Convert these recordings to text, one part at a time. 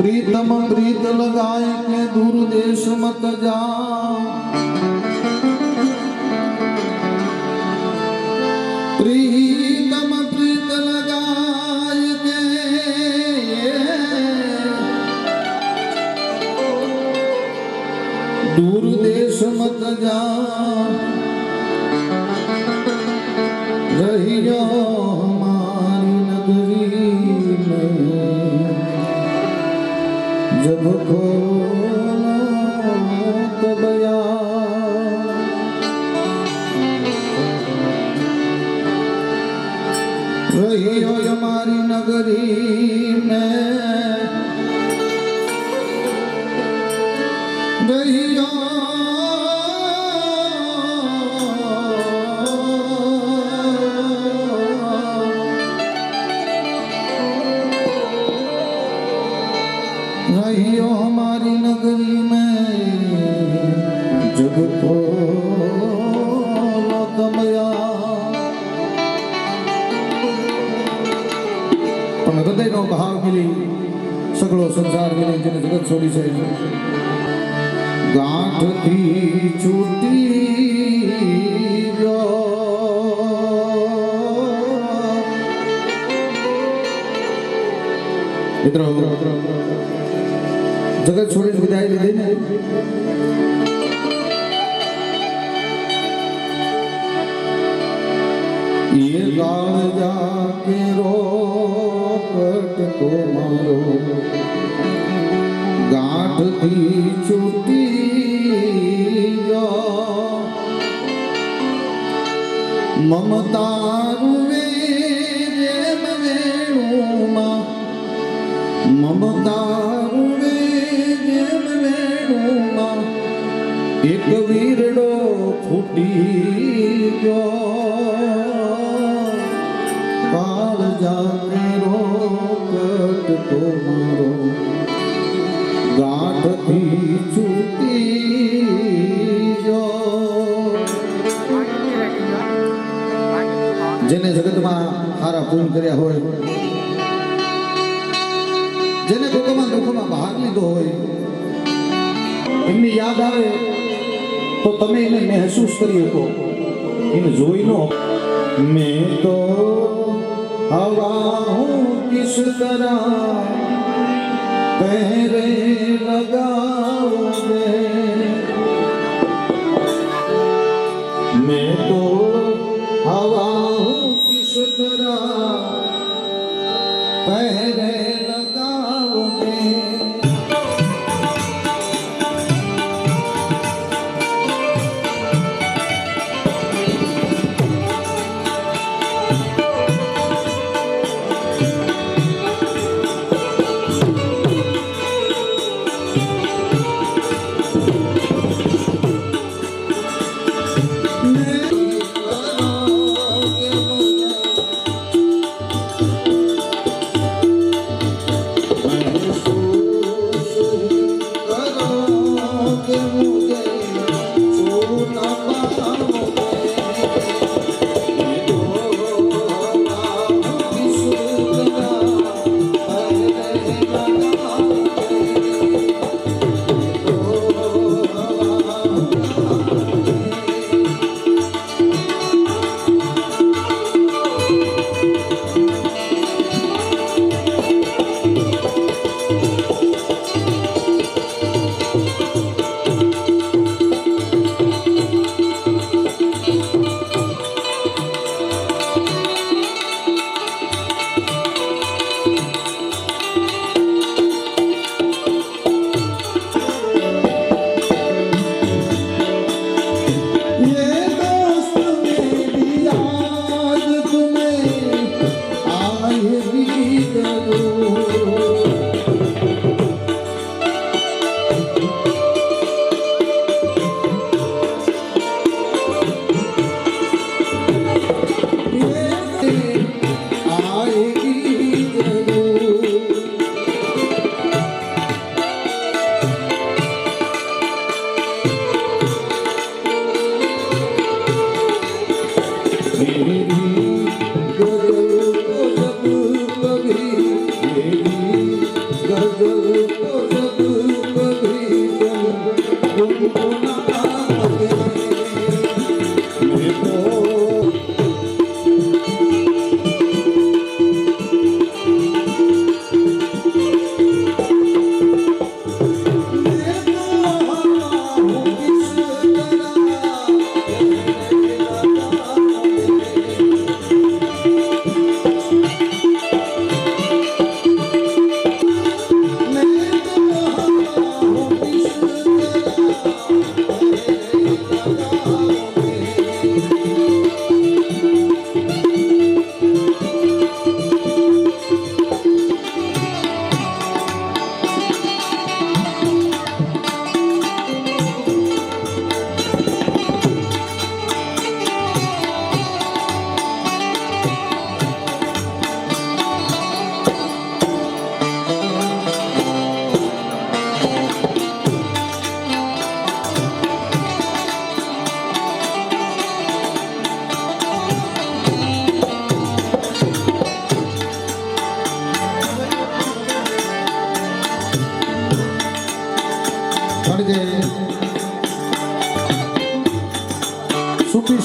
प्रीतम प्रीत लगाए के दूर देश मत जा। प्रीतम प्रीत लगाए के दूर देश मत जा। रहियो हमारी नगरी में जब खोलो तब रहियो हमारी नगरी में रहियो रहियो हमारी नगरी में जब खोलो तब हृदय भाव मिली सगड़ो संसार मिली जेने जगत छोड़ी से गांठ थी छूटी गयो। मित्रों जगत छोड़ी विदाई लीधी ने ये गाल जाके रोकट को मारो गांठ थी छूटी गयो। ममता रुवे जेम वेणुमा ममता रुवे जेम वेणुमा एक वीरडो फूटी गयो। काल जाके रोकट को मारो गांठ थी छूटी गयो। जेने जगत में हारा पूर्ण कर्या होय जेने कोकमा दुख में भाग लीधो होय एमनी याद आवे तो तमे एने महसूस करी શકો एने જોઈ નો। मैं तो हवा हूँ किस तरह पहरे लगाओगे। मैं तो हवा हूँ किस तरह पहरे लगाओगे। गजल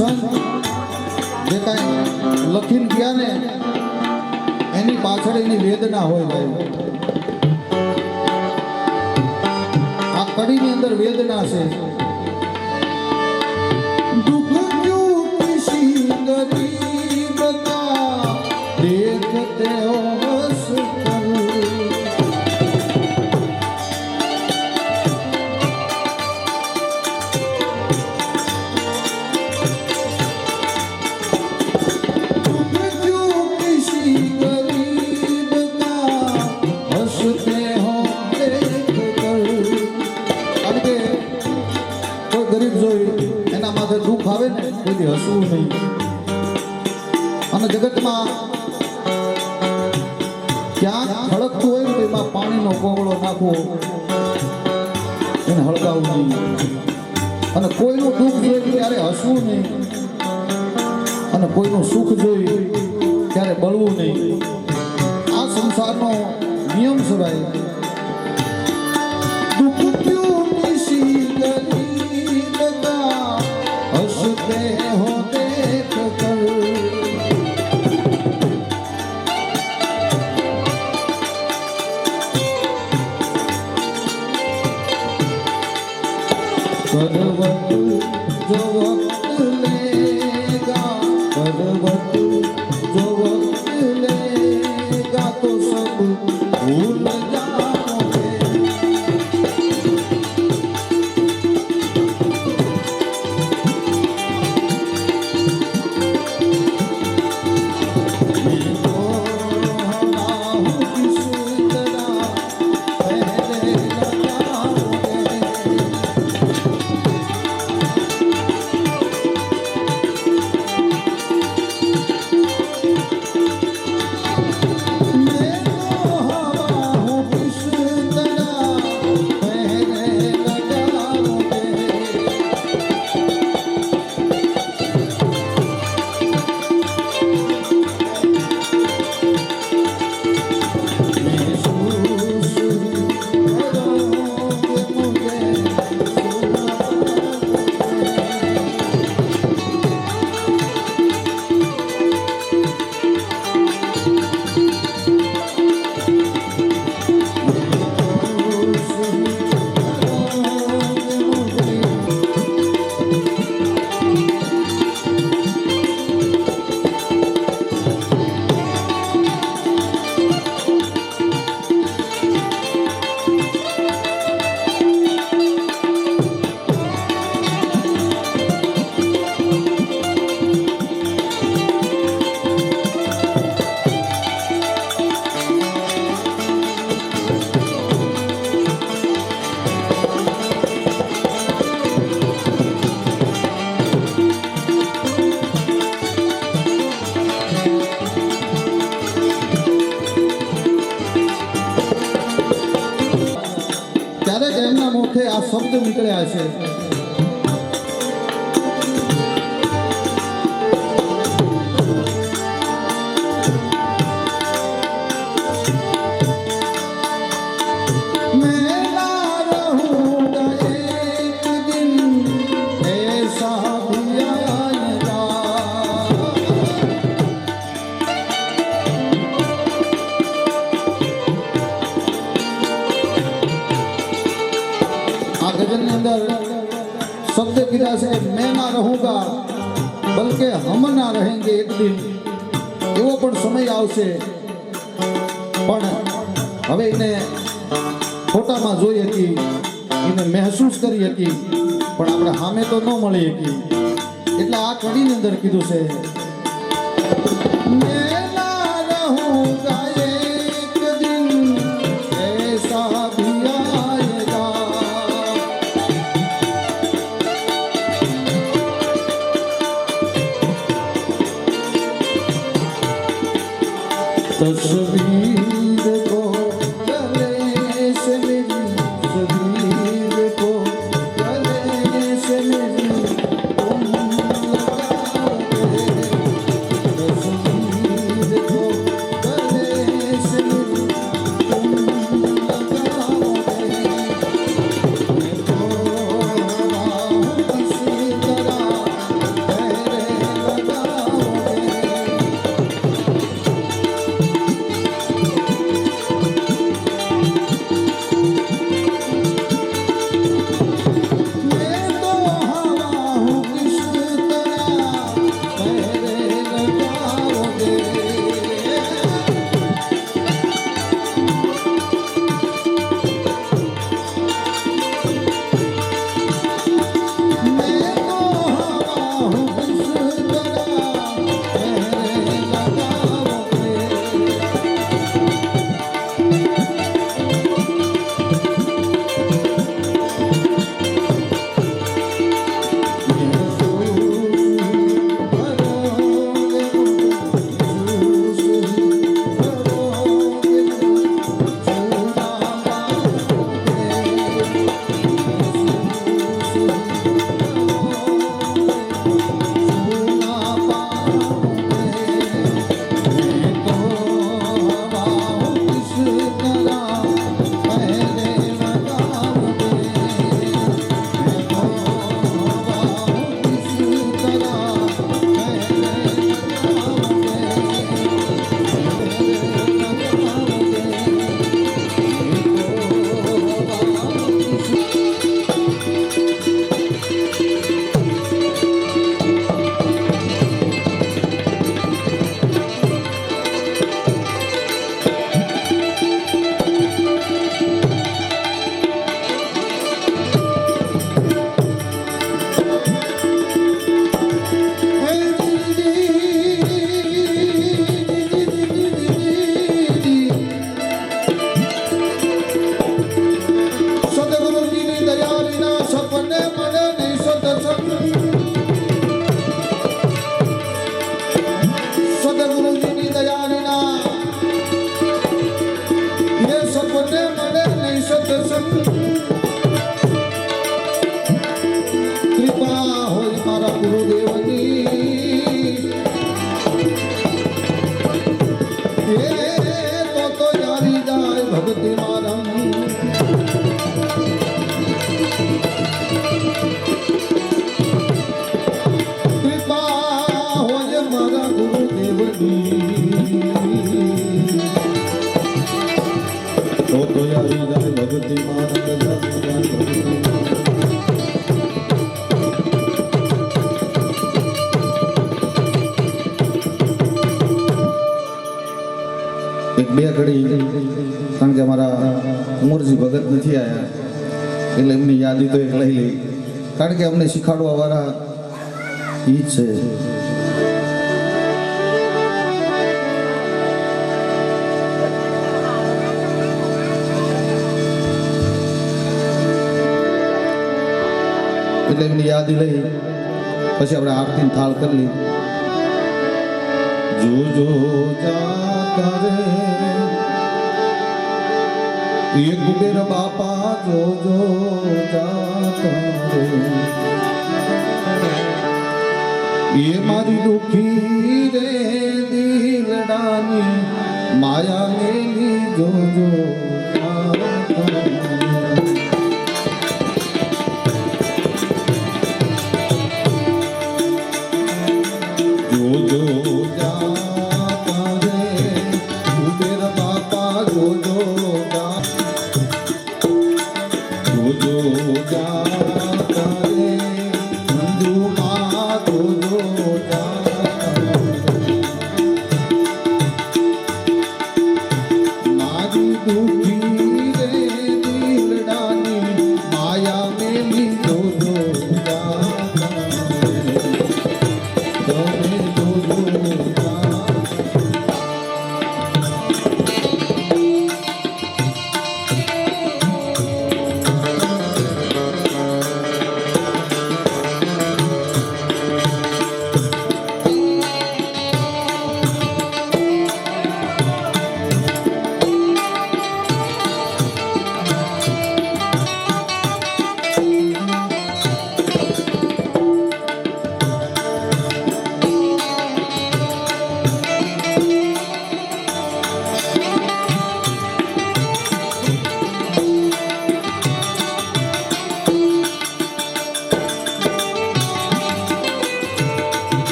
સંત જે કાંઈ લખીને ગયા ને એની પાછળ એની વેદના હોય ભાઈ. આ કડીની અંદર વેદના છે. દુઃખ ક્યું કિસી ગરીબ કા દેખતે હો હસ કર. દુઃખ આવે ને કોઈ હસવું નહીં. અને જગતમાં ક્યાંક હળકતું હોય ને એમાં પાણીનો કોગળો નાખવો, એને હળગાવવું નહીં. અને કોઈનું દુઃખ જોઈ ત્યારે હસવું નહીં, અને કોઈનું સુખ જોઈ ત્યારે બળવું નહીં. આ સંસારનો નિયમ છે ભાઈ. દુઃખ ક્યું કિસી ગરીબ કા હસતે હો દેખ કર. करवट जो वक्त लेगा, करवट जो वक्त लेगा तो सब भूल जाओगे. मैं तो हवा हूँ किस तरह पहले लगाओगे. ક્યારેક એમના મુખે આ શબ્દ નીકળ્યા છે. मैं ना रहूंगा एक दिन ऐसा भी आएगा. આ ગઝલની અંદર શબ્દ કીધા છે મેં ના રહુંગા બલકે હમ ના રહેંગે એક દિન. એવો પણ સમય આવશે, પણ હવે એને ફોટામાં જોઈ હતી, એને મહેસૂસ કરી હતી, પણ આપણે સામે તો ન મળી હતી. એટલે આ કડીની અંદર કીધું છે મેં ના રહુંગા એક દિન ऐसा भी आएगा. तस्वीर को गले से मेरी, तस्वीर को गले से मेरी तुम लगाओगे. तस्वीर को गले से मेरी तुम लगाओगे. मैं तो हवा हूँ किसी तरह पहले જાય ભગતી માર્ગ જાય ભગતી એક બે ઘડી કારણ કે અમારા ઉમરજી ભગત નથી આવ્યા એટલે એમની યાદી તો એક લઈ લઈ કારણ કે અમને શીખવાડવા વાળા એ જ છે. એટલે એમની યાદી લઈ પછી આપણે આરતી થાળ કરી લઈ. જો જાતા રે ये कुबेर बापा जो जाता रे ये मारी दुखी रे दिलडानी माया मेली जो जाता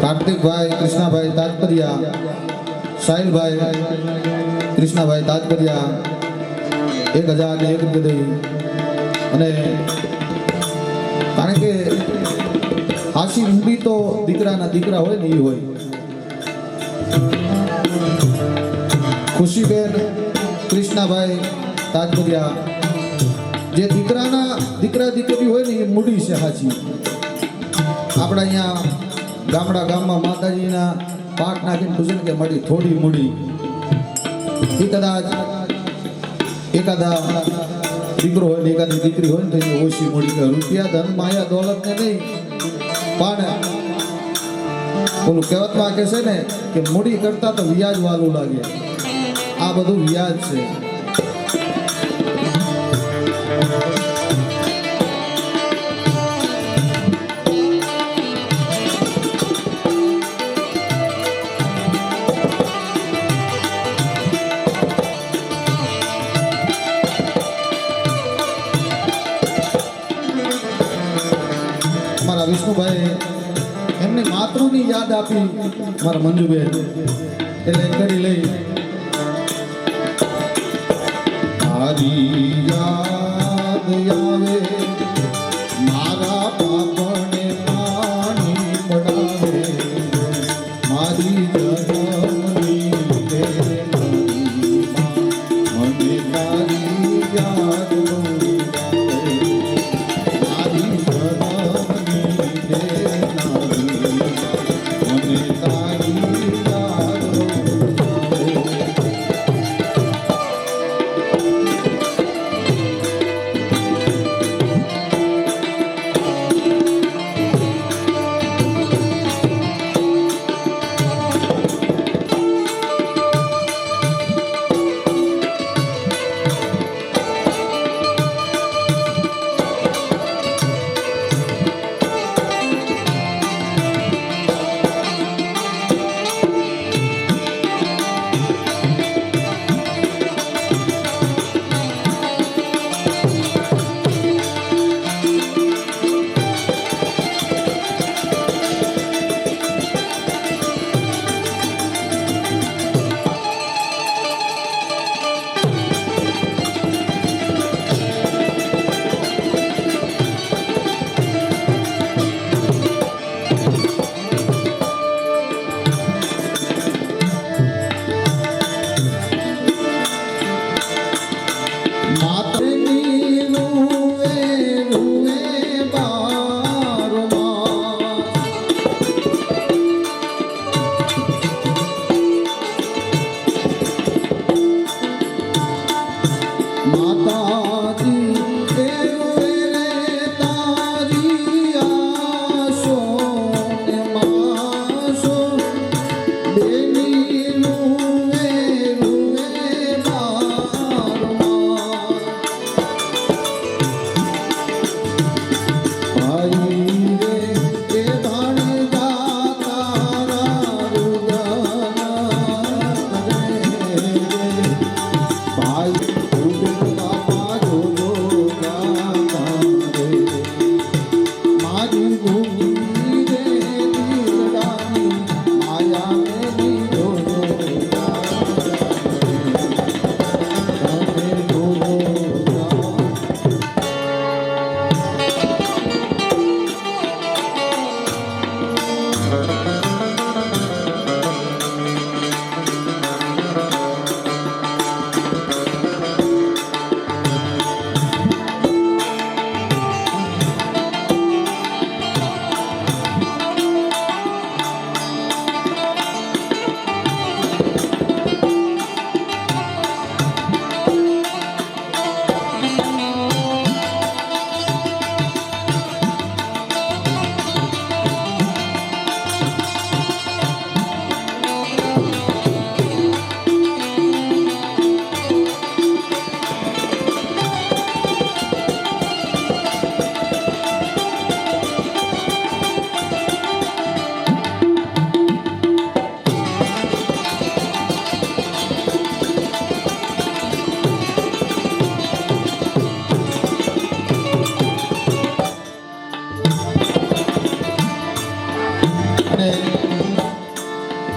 કાર્તિકભાઈ કૃષ્ણાભાઈ તાત્પરિયા સાહિલભાઈ કૃષ્ણભાઈ તાજકરિયા 1001 રૂપિયા અને કારણ કે હાસી ઊંડી તો દીકરાના દીકરા હોય ને એ હોય. ખુશીબેન કૃષ્ણભાઈ તાજકરિયા જે દીકરાના દીકરા દીકરી હોય ને એ મૂડી છે હાચી. આપણા અહીંયા ગામમાં માતાજીના પાઠ નાખીને પૂછે કે મારી થોડી મૂડી એ કદાચ એકાદા દીકરો હોય ને એકાદી દીકરી હોય ને તો એ ઓછી મૂડી કે રૂપિયા ધન માયા દોલત ને નહીં પણ ઓલું કહેવતમાં કે છે ને કે મૂડી કરતા તો વ્યાજ વાલું લાગે. આ બધું વ્યાજ છે. મારા વિષ્ણુભાઈ એમની માતૃની યાદ આપી મારા મંજુબેન એટલે કરી લઈ. તારી યાદ આવે મારા પાપને પાણી પડાવે મારી જન્મની મને તારી યાદ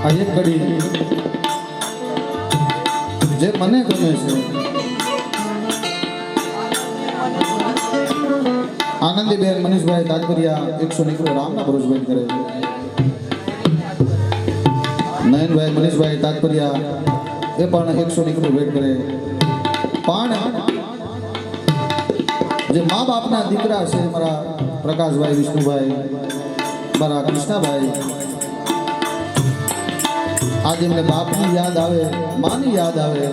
આ એક ઘડી જે મને ગમે છે. આનંદીબેન મનીષભાઈ તાજપરિયા 100 નીકળો રામના ભરોસભાઈ કરે. નયનભાઈ મનીષભાઈ તાજપરિયા એ પણ 100 નીકળો વેટ કરે. પણ જે મા બાપના દીકરા છે મારા પ્રકાશભાઈ વિષ્ણુભાઈ, મારા કૃષ્ણાભાઈ, આજે એમને બાપની યાદ આવે, માની યાદ આવે.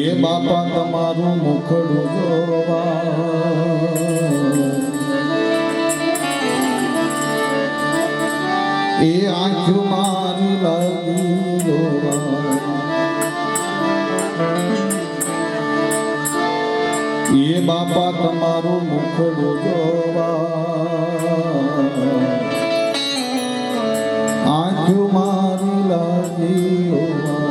એ બાપા તમારું મુખડું જોવા, એ આંખો મારી લાગી જોવા, એ બાપા તમારું મુખડું જોવા, આંખો મારી લાગી જોવા.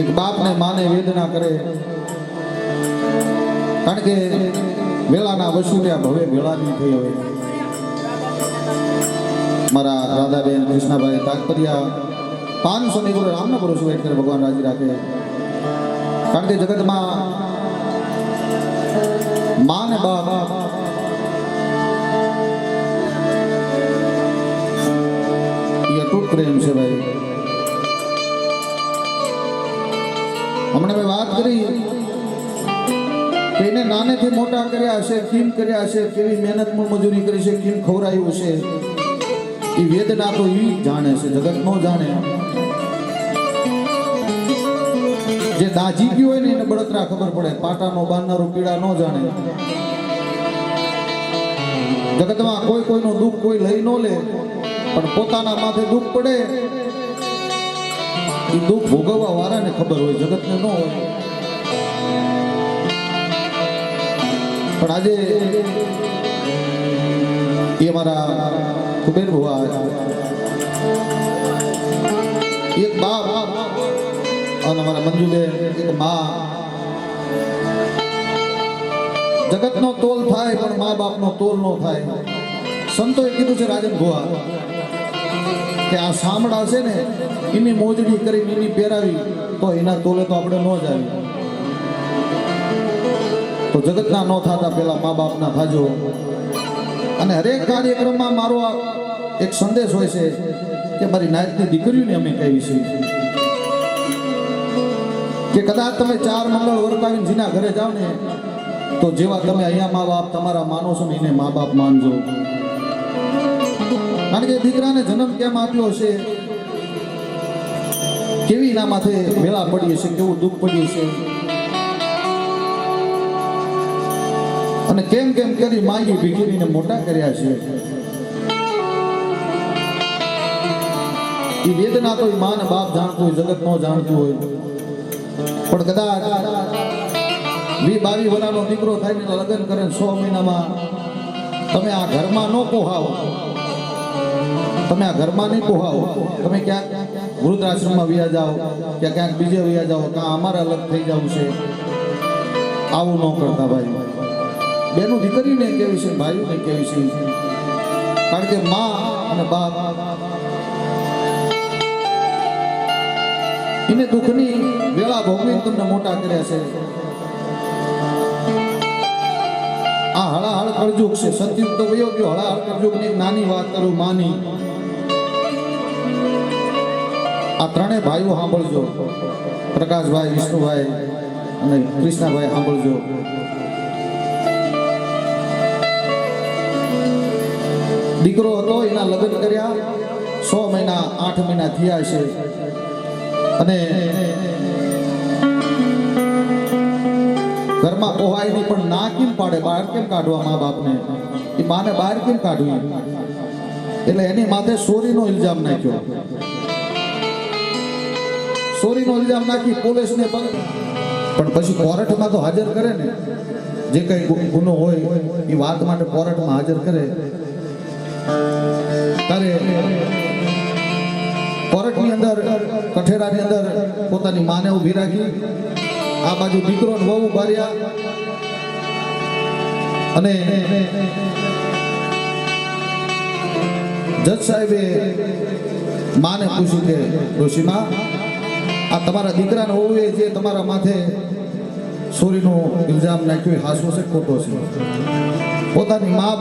એક બાપને માને વેદના કરે, કારણ કે વેળાના વસુલ્યા ભવે વેળાની થઈ હોય. મારા રાધાબેન કૃષ્ણાભાઈ તાજપરિયા 500 ની ગુરુ રામના ભરોસે વેટ કરે, ભગવાન રાજી રાખે. કારણ કે જગતમાં માં ને બાપ એ અતૂટ પ્રેમ છે ભાઈ. હમણાં મેં વાત કરી કે એને નાનેથી મોટા કર્યા હશે, કેમ કર્યા હશે, કેવી મહેનત મજૂરી કરી છે, કેમ ખવડાયું છે, એ વેદના તો એ જાણે છે, જગત નો જાણે. જે દાજી ગયો હોય ને એને બળતરા ખબર પડે, પાટાનો બાંધનારો પીડા ન જાણે. જગતમાં કોઈ કોઈનું દુઃખ કોઈ લઈ ન લે, પણ પોતાના માથે દુઃખ પડે એ દુઃખ ભોગવવા વાળાને ખબર હોય, જગતને ન હોય. પણ આજે એ મારા કુબેર ભુવા, એક બાપ અને અમારા મંજુબેન એક મા. જગતનો તોલ થાય પણ મા બાપનો તોલ ન થાય. સંતોએ કીધું છે રાજન ભુવા કે આ સામડા છે ને એની મોજડી કરીને એની પહેરાવી તો એના તોલે તો આપણે ન જ આવી. તો જગતના ન થતા પેલા મા બાપના થાજો. અને હરેક કાર્યક્રમમાં મારો એક સંદેશ હોય છે કે મારી નાયકની દીકરીઓને અમે કહેવી છે કે કદાચ તમે 4 મંગળ વર્તાવીને જેના ઘરે જાઓ ને તો જેવા તમે અહીંયા મા બાપ તમારા માનો છો ને એને મા બાપ માનજો. કારણ કે દીકરાને જન્મ કેમ આપ્યો છે, કેવી એના માથે વેળા પડી છે, કેવું દુઃખ પડ્યું છે, અને કેમ કેમ કરી માંગી ભીખીને મોટા કર્યા છે. એ વેદના તો માં ને બાપ જાણતું હોય, જગત ન જાણતું હોય. પણ કદાચ 20-22 વર્ષનો દીકરો થાય ને લગ્ન કરે 100 મહિનામાં તમે આ ઘરમાં ન પોહાવો, તમે આ ઘરમાં નહીં પોહાવો, તમે ક્યાંક વૃદ્ધાશ્રમમાં વ્યા જાઓ કે ક્યાંક બીજે વ્યા જાઓ, કાં અમારે અલગ થઈ જવું છે. આવું ન કરતા ભાઈ. બેનું દીકરીને કેવી છે, ભાઈઓને કેવી છે. કારણ કે માં અને બાપ એને દુઃખની વેળા ભોગવીને તમને મોટા કર્યા છે. આ હળાહળ કળજુગ છે, સતયુગ તો વયો ગયો. હળાહળ કળજુગની નાની વાત કરું માની. આ ત્રણેય ભાઈઓ સાંભળજો, પ્રકાશભાઈ, વિષ્ણુભાઈ અને કૃષ્ણાભાઈ સાંભળજો. દીકરો હતો, એના લગ્ન કર્યા, 100 મહિના 8 મહિના થયા છે. અને ઘરમાં પોહાય નહીં, પણ ના કેમ પાડે, બહાર કેમ કાઢવા મા બાપને, એ માને બહાર કેમ કાઢવી? એટલે એની માથે ચોરીનો ઇલ્ઝામ નાખ્યો. ચોરીનો ઇલ્ઝામ નાખી પોલીસને પણ પછી કોર્ટમાં તો હાજર કરે ને, જે કઈ ગુનો હોય એ વાત માટે કોર્ટમાં હાજર કરે. ત્યારે કોર્ટની અંદર, કઠેરાની અંદર પોતાની માને ઊભી રાખી, આ બાજુ દીકરો ને વહુ ઉભા રહ્યા. અને જજ સાહેબે માને પૂછ્યું કે ડોશીમાં આ તમારા દીકરાને હોવું જે તમારા માથે ચોરીનો ઇલ્ઝામ નાખ્યો હાસો છે ખોટો છે? પોતાની માં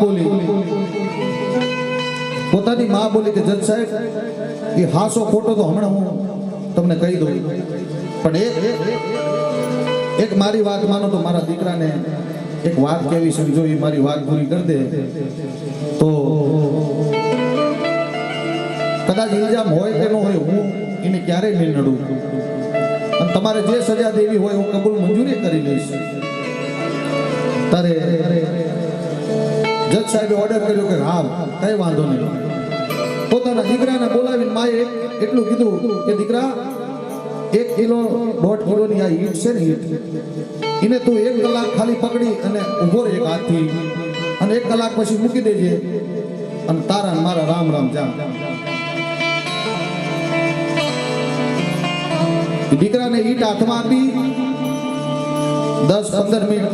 બોલી કે જજ સાહેબ એ હાસો ખોટો તો હમણાં હું તમને કહી દઉં, પણ એક મારી વાત માનો તો મારા દીકરાને એક વાત કેવી સમજો, એ મારી વાત પૂરી કરી દે તો કદાચ ઇલ્ઝામ હોય કે ન હોય હું એને ક્યારેય નહીં નડું, અને તમારે જે સજા દેવી હોય હું કબૂલ મંજૂરી કરી લઈશ. તારે જજ સાહેબે ઓર્ડર કર્યો કે હા કઈ વાંધો નહીં. પોતાના દીકરાને બોલાવીને માએ એટલું કીધું કે દીકરા 1 કિલો 1.5 કિલોની આ ઈંટ છે ને ઈંટ એને તું 1 કલાક ખાલી પકડી અને ઉભો રહે એક હાથથી, અને 1 કલાક પછી મૂકી દેજે, અને તારા મારા રામ રામ જા. દીકરાને ઈંટ હાથમાં આપી 10-15 મિનિટ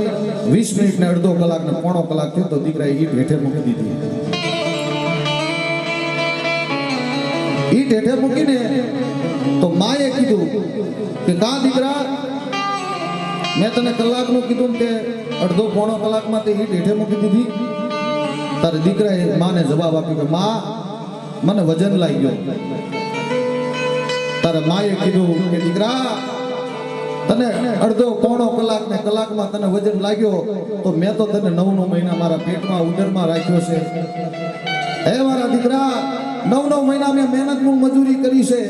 20 મિનિટ ને અડધો કલાક ને પોણો કલાક થયો તો દીકરાએ ઈંટ હેઠે મૂકી દીધી. ઈંટ હેઠે મૂકીને તો માએ કીધું કે કા દીકરા મેં તને કલાકનું કીધું તે અડધો પોણો કલાકમાં તે ઈંટ હેઠે મૂકી દીધી. તારે દીકરાએ માને જવાબ આપ્યો કે માં મને વજન લાગ્યો. તારે માએ કીધું કે દીકરા તને અડધો પોણો કલાક ને કલાકમાં તને વજન લાગ્યો તો મેં તો તને 9 મહિના મારા પેટમાં ઉદરમાં રાખ્યો છે. હે મારા દીકરા 9 મહિના મેં મહેનતનું મજૂરી કરી છે,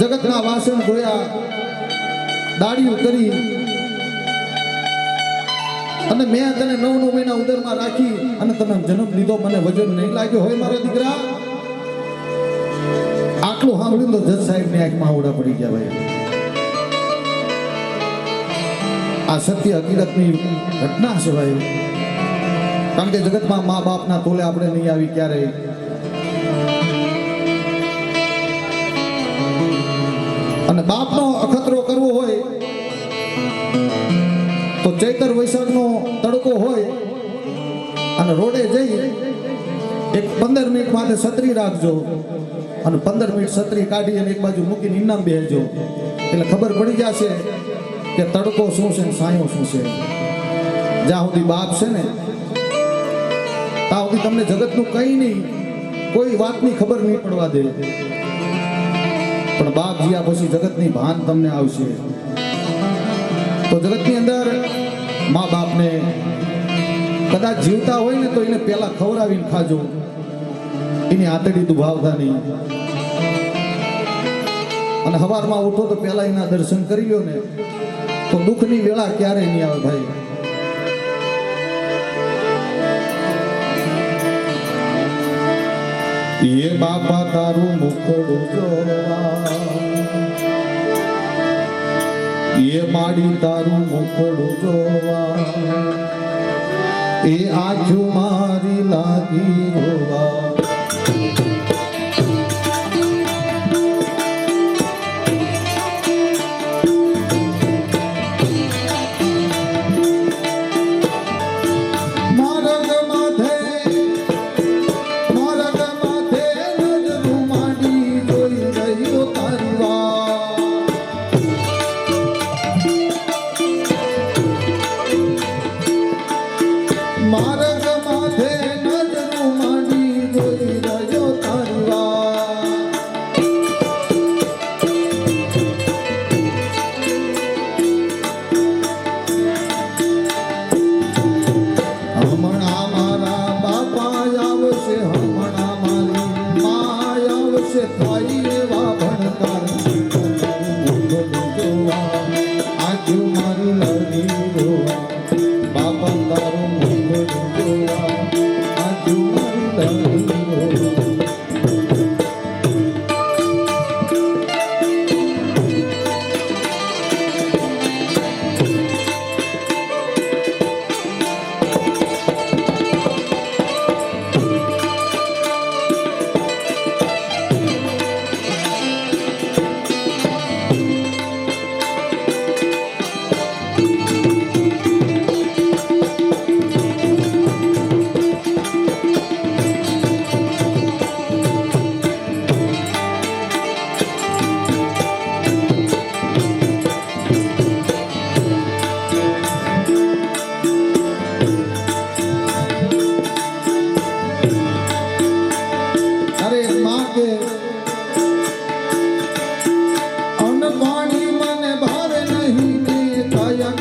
જગતના વાસણ ધોયા, દાડિયું કરી, અને મેં તને 9 મહિના ઉદરમાં રાખી અને તને જન્મ લીધો, મને વજન નહીં લાગ્યો હોય મારા દીકરા? આટલું સાંભળ્યું તો જજ સાહેબની આંખમાં આવડા પડી ગયા. ભાઈ આ સત્ય હકીકતની ઘટના છે ભાઈ, કારણ કે જગતમાં મા બાપના તોલે આપણે નહીં આવી ક્યારેય. અને બાપનો અખતરો કરવો હોય તો ચૈતર વૈશાખનો તડકો હોય અને રોડે જઈ એક 15 મિનિટ માટે છત્રી રાખજો, અને 15 મિનિટ છત્રી કાઢી અને એક બાજુ મૂકીને ઇનામ બેસજો, એટલે ખબર પડી જશે કે તડકો શું છે ને સાયો શું છે. જ્યાં સુધી બાપ છે ને ત્યાં સુધી તમને જગતનું કંઈ નહીં, કોઈ વાતની ખબર નહીં પડવા દે, પણ બાપ જ્યાં પછી જગતની ભાન તમને આવશે. તો જગતની અંદર મા બાપને કદાચ જીવતા હોય ને તો એને પહેલા ખવડાવીને ખાજો, એની આતડી દુભાવતા નહીં. અને સવારમાં ઉઠો તો પહેલા એના દર્શન કરી લો ને તો દુઃખની વેળા ક્યારેય નહીં આવે ભાઈ. એ બાપા તારું મુખડું જોવા, એ માડી તારું મુખડું જોવા, એ આંખો મારી લાગી રોવા. માર્ગ માથે નજરું માંડી જોઈ રહ્યો તારી હમણાં મારા બાપા આવશે, હમણાં મારી મા આવશે, થાય એવા ભણકાર જોવા, આંખો મારી લાગી રોવા. બાપા તારું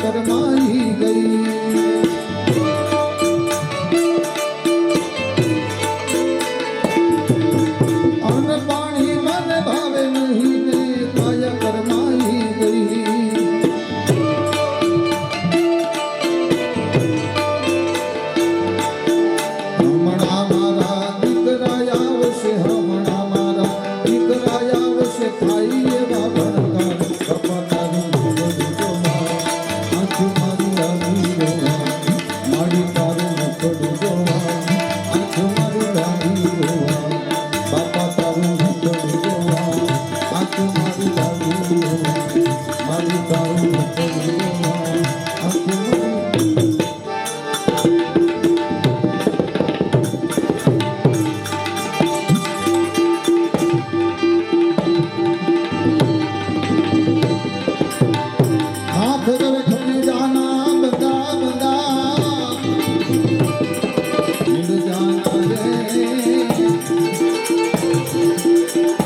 કરમાઈ ગઈ અન્ન પાણી મને ભાવે નહીં ને કાયા કરમાઈ ગઈ હમણાં મારા દીકરા આવશે હમણાં મારા દીકરા આવશે થાય એવા ભણકાર કપાતાનું આંખ મારી લાગી રોવા મારી તારું નકડું જોવા આંખ મારી લાગી રોવા બાપા તારું નકડું જોવા આંખ મારી લાગી રોવા મારી તારું નકડું જોવા આંખ મારી हाथ जब खुल जाना बंदा बंदा मिल जाना रे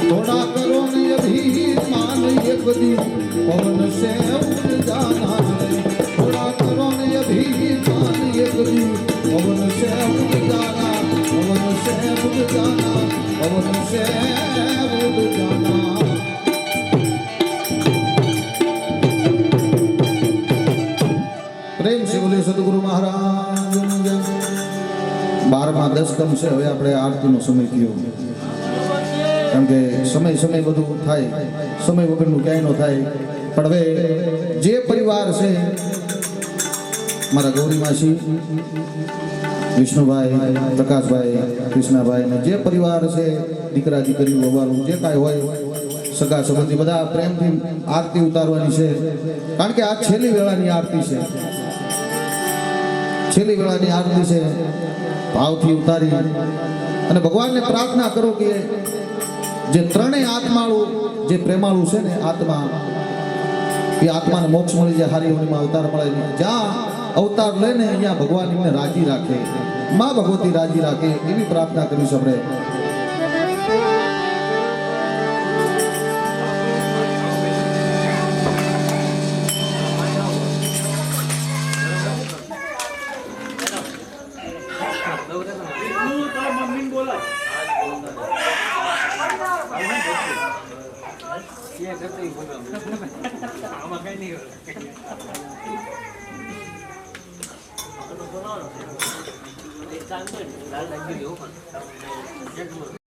थोड़ा करो ने अभिमान एक दिन पवन से उड़ जाना रे थोड़ा करो ने अभिमान एक दिन पवन से उड़ जाना पवन से उड़ जाना पवन से उड़ जाना પ્રેમ से બોલે સદગુરુ મહારાજ 12માં દસકમ છે હવે આપણે આરતીનો સમય થયો કારણ કે સમય બધું થાય સમય વગરનું ક્યાંય ન થાય પણ હવે જે પરિવાર છે મારા ગૌરી માસી વિષ્ણુભાઈ પ્રકાશભાઈ કૃષ્ણાભાઈ ને જે પરિવાર છે દીકરા દીકરી વવાલું જે કાંઈ હોય સગા સંબંધી બધા પ્રેમથી આરતી ઉતારવાની છે કારણ કે આ છેલ્લી વેળાની આરતી છે છેલ્લી વેળાની આરતી છે ભાવથી ઉતારી અને ભગવાનને પ્રાર્થના કરો કે જે ત્રણેય આત્માળું જે પ્રેમાળું છે ને આત્મા એ આત્માને મોક્ષ મળી જાય હારી હોનીમાં અવતાર મળે જ્યાં અવતાર લે ને અહીંયા ભગવાન એમને રાજી રાખે માં ભગવતી રાજી રાખે એવી પ્રાર્થના કરીશું આપણે આમાં કઈ નહીં હોય